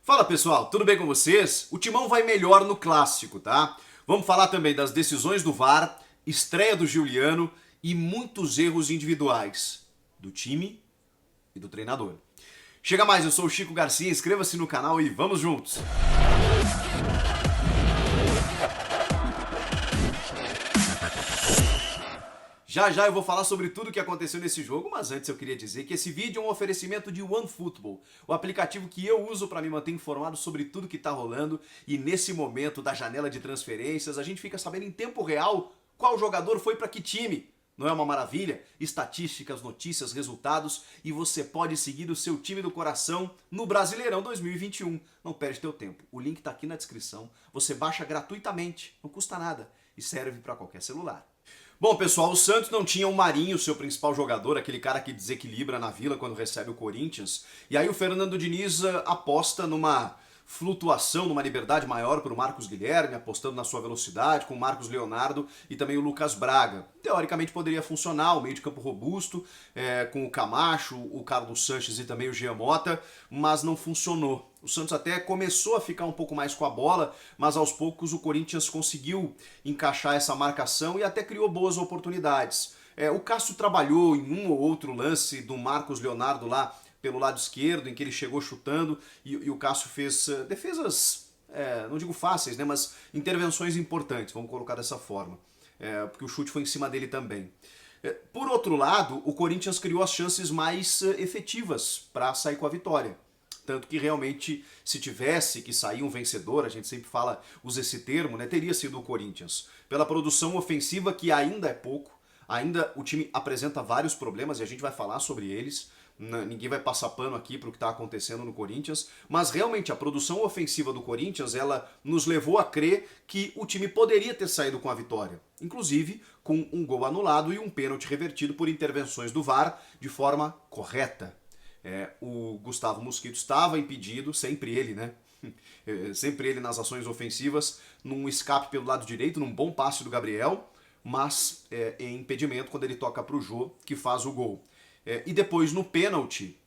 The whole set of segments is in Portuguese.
Fala pessoal, tudo bem com vocês? O Timão vai melhor no clássico, tá? Vamos falar também das decisões do VAR, estreia do Giuliano e muitos erros individuais do time e do treinador. Chega mais, eu sou o Chico Garcia, inscreva-se no canal e vamos juntos! Já já eu vou falar sobre tudo o que aconteceu nesse jogo, mas antes eu queria dizer que esse vídeo é um oferecimento de OneFootball, o aplicativo que eu uso para me manter informado sobre tudo que tá rolando, e nesse momento da janela de transferências a gente fica sabendo em tempo real qual jogador foi para que time. Não é uma maravilha? Estatísticas, notícias, resultados, e você pode seguir o seu time do coração no Brasileirão 2021. Não perde teu tempo. O link tá aqui na descrição. Você baixa gratuitamente, não custa nada e serve para qualquer celular. Bom, pessoal, o Santos não tinha o Marinho, seu principal jogador, aquele cara que desequilibra na Vila quando recebe o Corinthians. E aí o Fernando Diniz aposta numa flutuação, numa liberdade maior para o Marcos Guilherme, apostando na sua velocidade, com o Marcos Leonardo e também o Lucas Braga. Teoricamente poderia funcionar, o meio de campo robusto, com o Camacho, o Carlos Sanches e também o Jean Mota, mas não funcionou. O Santos até começou a ficar um pouco mais com a bola, mas aos poucos o Corinthians conseguiu encaixar essa marcação e até criou boas oportunidades. O Cássio trabalhou em um ou outro lance do Marcos Leonardo lá pelo lado esquerdo, em que ele chegou chutando e o Cássio fez defesas, não digo fáceis, né, mas intervenções importantes, vamos colocar dessa forma, porque o chute foi em cima dele também. Por outro lado, o Corinthians criou as chances mais efetivas para sair com a vitória. Tanto que realmente, se tivesse que sair um vencedor, a gente sempre usa esse termo, né, teria sido o Corinthians. Pela produção ofensiva, que ainda é pouco, ainda o time apresenta vários problemas e a gente vai falar sobre eles. Ninguém vai passar pano aqui para o que está acontecendo no Corinthians, mas realmente a produção ofensiva do Corinthians, ela nos levou a crer que o time poderia ter saído com a vitória. Inclusive com um gol anulado e um pênalti revertido por intervenções do VAR de forma correta. O Gustavo Mosquito estava impedido, sempre ele, né? Sempre ele nas ações ofensivas, num escape pelo lado direito, num bom passe do Gabriel, mas em impedimento quando ele toca para o Jô, que faz o gol. E depois no pênalti,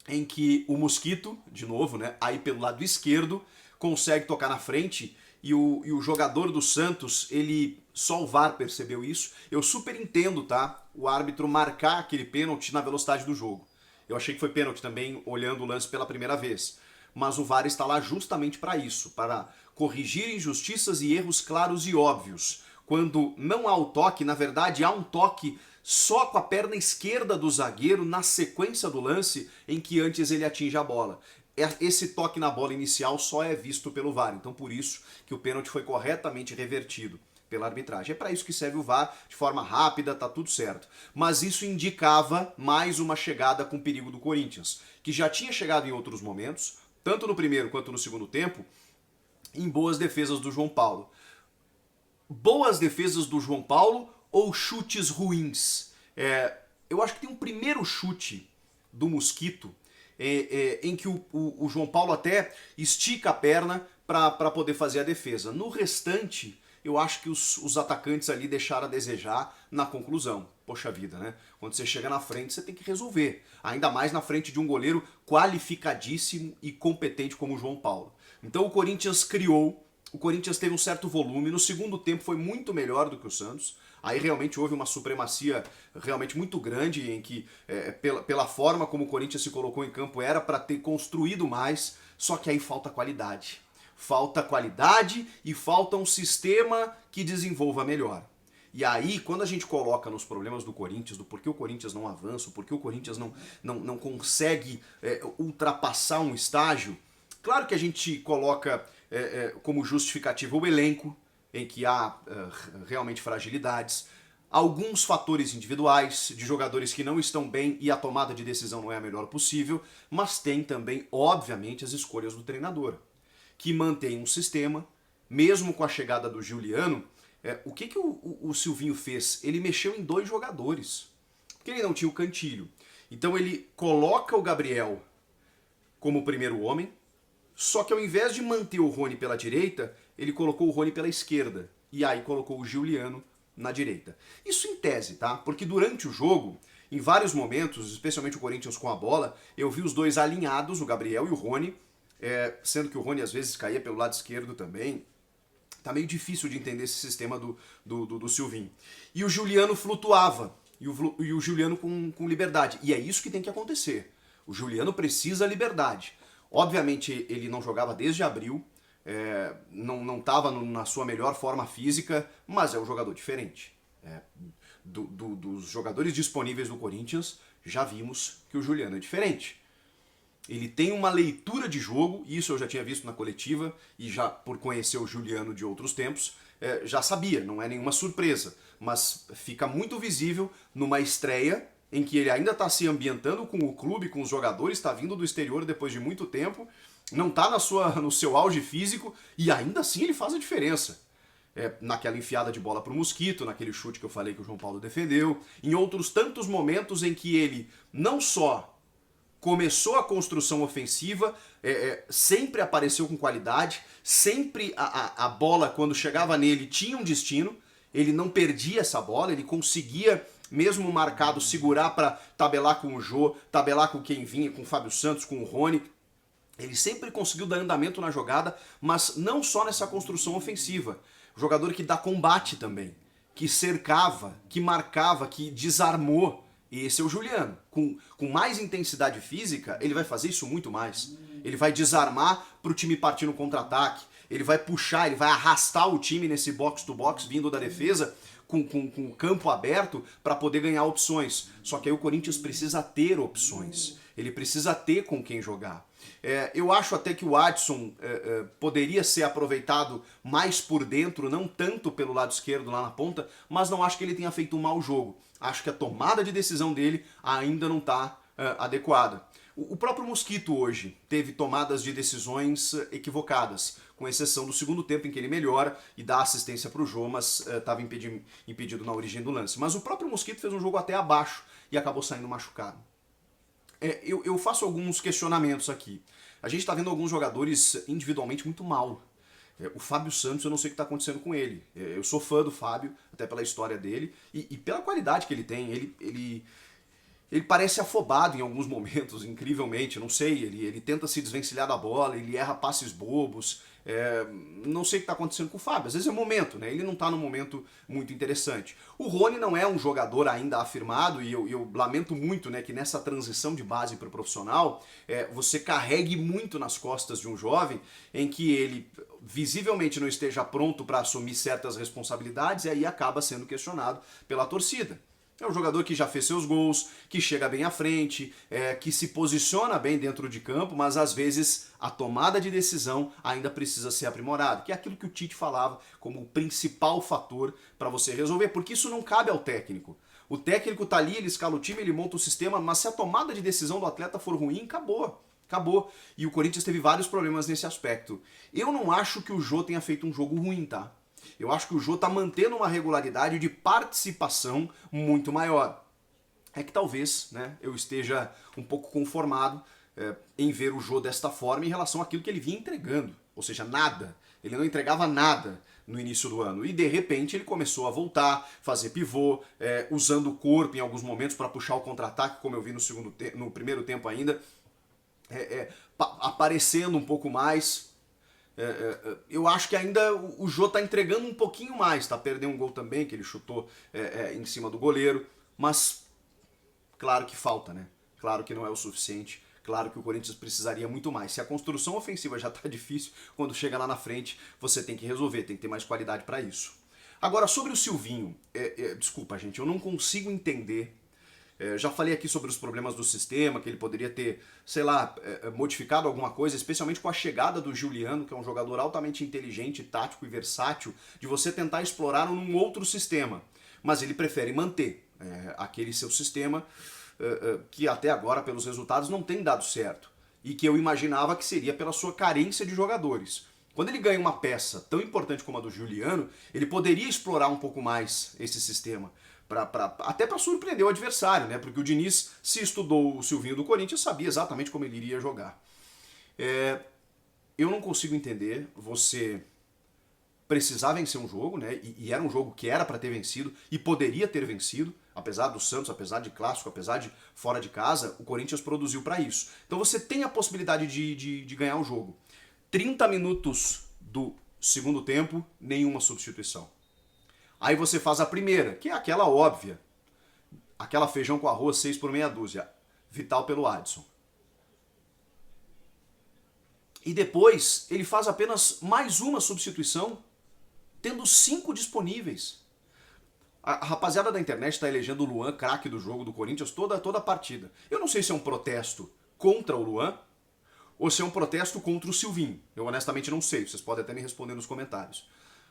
em que o Mosquito, de novo, né, aí pelo lado esquerdo, consegue tocar na frente e o jogador do Santos, só o VAR percebeu isso. Eu super entendo, tá, o árbitro marcar aquele pênalti na velocidade do jogo. Eu achei que foi pênalti também, olhando o lance pela primeira vez. Mas o VAR está lá justamente para isso, para corrigir injustiças e erros claros e óbvios. Quando não há o toque, na verdade há um toque só com a perna esquerda do zagueiro na sequência do lance em que antes ele atinge a bola. Esse toque na bola inicial só é visto pelo VAR, então por isso que o pênalti foi corretamente revertido pela arbitragem. É para isso que serve o VAR, de forma rápida, tá tudo certo. Mas isso indicava mais uma chegada com perigo do Corinthians, que já tinha chegado em outros momentos, tanto no primeiro quanto no segundo tempo, em boas defesas do João Paulo. Boas defesas do João Paulo ou chutes ruins? Eu acho que tem um primeiro chute do Mosquito em que o João Paulo até estica a perna para poder fazer a defesa. No restante, eu acho que os atacantes ali deixaram a desejar na conclusão. Poxa vida, né? Quando você chega na frente, você tem que resolver. Ainda mais na frente de um goleiro qualificadíssimo e competente como o João Paulo. Então o Corinthians criou, o Corinthians teve um certo volume, no segundo tempo foi muito melhor do que o Santos. Aí realmente houve uma supremacia realmente muito grande, em que pela forma como o Corinthians se colocou em campo era para ter construído mais, só que aí falta qualidade. Falta qualidade e falta um sistema que desenvolva melhor. E aí, quando a gente coloca nos problemas do Corinthians, do porquê o Corinthians não avança, porquê o Corinthians não consegue ultrapassar um estágio, claro que a gente coloca como justificativa o elenco, em que há realmente fragilidades, alguns fatores individuais de jogadores que não estão bem e a tomada de decisão não é a melhor possível, mas tem também, obviamente, as escolhas do treinador, que mantém um sistema, mesmo com a chegada do Giuliano. O que o Silvinho fez? Ele mexeu em dois jogadores, porque ele não tinha o Cantilho. Então ele coloca o Gabriel como primeiro homem, só que ao invés de manter o Rony pela direita, ele colocou o Rony pela esquerda, e aí colocou o Giuliano na direita. Isso em tese, tá? Porque durante o jogo, em vários momentos, especialmente o Corinthians com a bola, eu vi os dois alinhados, o Gabriel e o Rony, sendo que o Rony às vezes caía pelo lado esquerdo também. Tá meio difícil de entender esse sistema do Silvinho. E o Juliano flutuava, e o Juliano com liberdade. E é isso que tem que acontecer. O Juliano precisa liberdade. Obviamente ele não jogava desde abril, não estava na sua melhor forma física, mas é um jogador diferente. Dos jogadores disponíveis do Corinthians, já vimos que o Juliano é diferente. Ele tem uma leitura de jogo, isso eu já tinha visto na coletiva, e já por conhecer o Juliano de outros tempos, já sabia, não é nenhuma surpresa. Mas fica muito visível numa estreia em que ele ainda está se ambientando com o clube, com os jogadores, está vindo do exterior depois de muito tempo, não está no seu auge físico, e ainda assim ele faz a diferença. Naquela enfiada de bola para o Mosquito, naquele chute que eu falei que o João Paulo defendeu, em outros tantos momentos em que ele não só começou a construção ofensiva, sempre apareceu com qualidade, sempre a bola, quando chegava nele, tinha um destino, ele não perdia essa bola, ele conseguia, mesmo marcado, segurar para tabelar com o Jô, tabelar com quem vinha, com o Fábio Santos, com o Rony. Ele sempre conseguiu dar andamento na jogada, mas não só nessa construção ofensiva. Jogador que dá combate também, que cercava, que marcava, que desarmou. E esse é o Juliano. Com mais intensidade física, ele vai fazer isso muito mais. Ele vai desarmar para o time partir no contra-ataque. Ele vai puxar, ele vai arrastar o time nesse box-to-box vindo da defesa com o campo aberto para poder ganhar opções. Só que aí o Corinthians precisa ter opções. Ele precisa ter com quem jogar. Eu acho até que o Adson poderia ser aproveitado mais por dentro, não tanto pelo lado esquerdo lá na ponta, mas não acho que ele tenha feito um mau jogo. Acho que a tomada de decisão dele ainda não está adequada. O próprio Mosquito hoje teve tomadas de decisões equivocadas, com exceção do segundo tempo em que ele melhora e dá assistência para o Jô, mas estava impedido na origem do lance. Mas o próprio Mosquito fez um jogo até abaixo e acabou saindo machucado. Eu faço alguns questionamentos aqui. A gente está vendo alguns jogadores individualmente muito mal. O Fábio Santos, eu não sei o que está acontecendo com ele. Eu sou fã do Fábio, até pela história dele, e pela qualidade que ele tem. Ele parece afobado em alguns momentos, incrivelmente, não sei, ele tenta se desvencilhar da bola, ele erra passes bobos, não sei o que está acontecendo com o Fábio, às vezes é momento, né? Ele não está num momento muito interessante. O Rony não é um jogador ainda afirmado, e eu lamento muito, né, que nessa transição de base para o profissional, você carregue muito nas costas de um jovem em que ele visivelmente não esteja pronto para assumir certas responsabilidades e aí acaba sendo questionado pela torcida. É um jogador que já fez seus gols, que chega bem à frente, que se posiciona bem dentro de campo, mas às vezes a tomada de decisão ainda precisa ser aprimorada, que é aquilo que o Tite falava como o principal fator para você resolver, porque isso não cabe ao técnico. O técnico tá ali, ele escala o time, ele monta o sistema, mas se a tomada de decisão do atleta for ruim, acabou. Acabou. E o Corinthians teve vários problemas nesse aspecto. Eu não acho que o Jô tenha feito um jogo ruim, tá? Eu acho que o Jô está mantendo uma regularidade de participação muito maior. É que talvez, né, eu esteja um pouco conformado em ver o Jô desta forma em relação àquilo que ele vinha entregando. Ou seja, nada. Ele não entregava nada no início do ano. E de repente ele começou a voltar, fazer pivô, usando o corpo em alguns momentos para puxar o contra-ataque, como eu vi no primeiro tempo ainda, aparecendo um pouco mais. Eu acho que ainda o Jô tá entregando um pouquinho mais, tá perdendo um gol também, que ele chutou em cima do goleiro, mas claro que falta, né? Claro que não é o suficiente, claro que o Corinthians precisaria muito mais. Se a construção ofensiva já tá difícil, quando chega lá na frente, você tem que resolver, tem que ter mais qualidade para isso. Agora, sobre o Silvinho, desculpa gente, eu não consigo entender. Já falei aqui sobre os problemas do sistema, que ele poderia ter, sei lá, modificado alguma coisa, especialmente com a chegada do Juliano, que é um jogador altamente inteligente, tático e versátil, de você tentar explorar num outro sistema. Mas ele prefere manter aquele seu sistema que até agora, pelos resultados, não tem dado certo. E que eu imaginava que seria pela sua carência de jogadores. Quando ele ganha uma peça tão importante como a do Juliano, ele poderia explorar um pouco mais esse sistema. Até para surpreender o adversário, né? Porque o Diniz, se estudou o Silvinho do Corinthians, sabia exatamente como ele iria jogar. Eu não consigo entender você precisar vencer um jogo, né? E era um jogo que era para ter vencido e poderia ter vencido, apesar do Santos, apesar de clássico, apesar de fora de casa, o Corinthians produziu para isso. Então você tem a possibilidade de ganhar o jogo. 30 minutos do segundo tempo, nenhuma substituição. Aí você faz a primeira, que é aquela óbvia. Aquela feijão com arroz, 6 por meia dúzia. Vital pelo Adson. E depois ele faz apenas mais uma substituição, tendo 5 disponíveis. A rapaziada da internet está elegendo o Luan craque do jogo do Corinthians toda a partida. Eu não sei se é um protesto contra o Luan ou se é um protesto contra o Silvinho. Eu honestamente não sei, vocês podem até me responder nos comentários.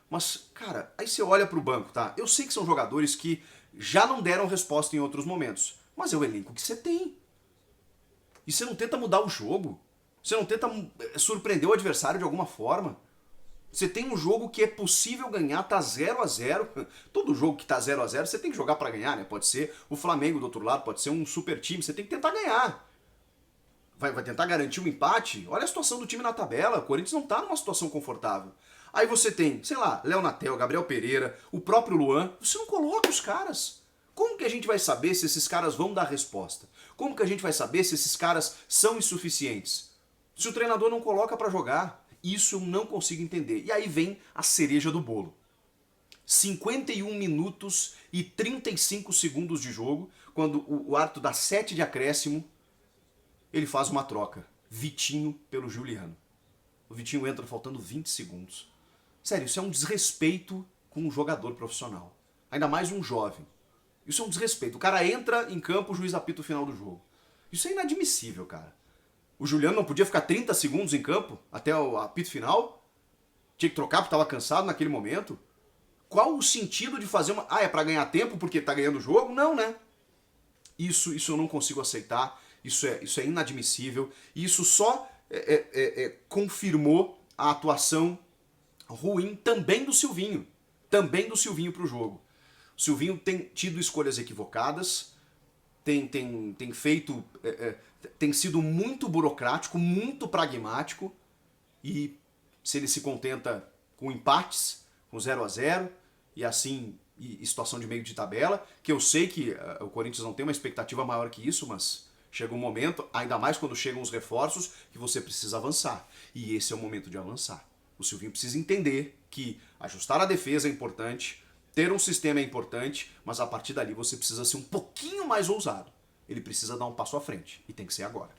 Mas, cara, aí você olha pro banco, tá? Eu sei que são jogadores que já não deram resposta em outros momentos, mas é o elenco que você tem. E você não tenta mudar o jogo? Você não tenta surpreender o adversário de alguma forma? Você tem um jogo que é possível ganhar, tá 0-0. Todo jogo que tá 0-0 você tem que jogar para ganhar, né? Pode ser o Flamengo do outro lado, pode ser um super time, você tem que tentar ganhar. Vai tentar garantir um empate? Olha a situação do time na tabela, o Corinthians não tá numa situação confortável. Aí você tem, sei lá, Léo Natel, Gabriel Pereira, o próprio Luan, você não coloca os caras. Como que a gente vai saber se esses caras vão dar resposta? Como que a gente vai saber se esses caras são insuficientes? Se o treinador não coloca para jogar, isso eu não consigo entender. E aí vem a cereja do bolo. 51 minutos e 35 segundos de jogo, quando o árbitro dá 7 de acréscimo, ele faz uma troca. Vitinho pelo Juliano. O Vitinho entra faltando 20 segundos. Sério, isso é um desrespeito com um jogador profissional. Ainda mais um jovem. Isso é um desrespeito. O cara entra em campo, o juiz apita o final do jogo. Isso é inadmissível, cara. O Juliano não podia ficar 30 segundos em campo até o apito final? Tinha que trocar porque estava cansado naquele momento? Qual o sentido de fazer uma... Ah, é pra ganhar tempo porque tá ganhando o jogo? Não, né? Isso eu não consigo aceitar. Isso é inadmissível. E isso só confirmou a atuação ruim também do Silvinho. Também do Silvinho pro jogo. O Silvinho tem tido escolhas equivocadas, tem feito... tem sido muito burocrático, muito pragmático, e se ele se contenta com empates, com 0-0, e assim, e situação de meio de tabela, que eu sei que o Corinthians não tem uma expectativa maior que isso, mas chega um momento, ainda mais quando chegam os reforços, que você precisa avançar. E esse é o momento de avançar. O Silvinho precisa entender que ajustar a defesa é importante, ter um sistema é importante, mas a partir dali você precisa ser um pouquinho mais ousado. Ele precisa dar um passo à frente, e tem que ser agora.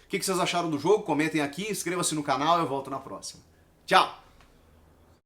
O que vocês acharam do jogo? Comentem aqui, inscreva-se no canal e eu volto na próxima. Tchau!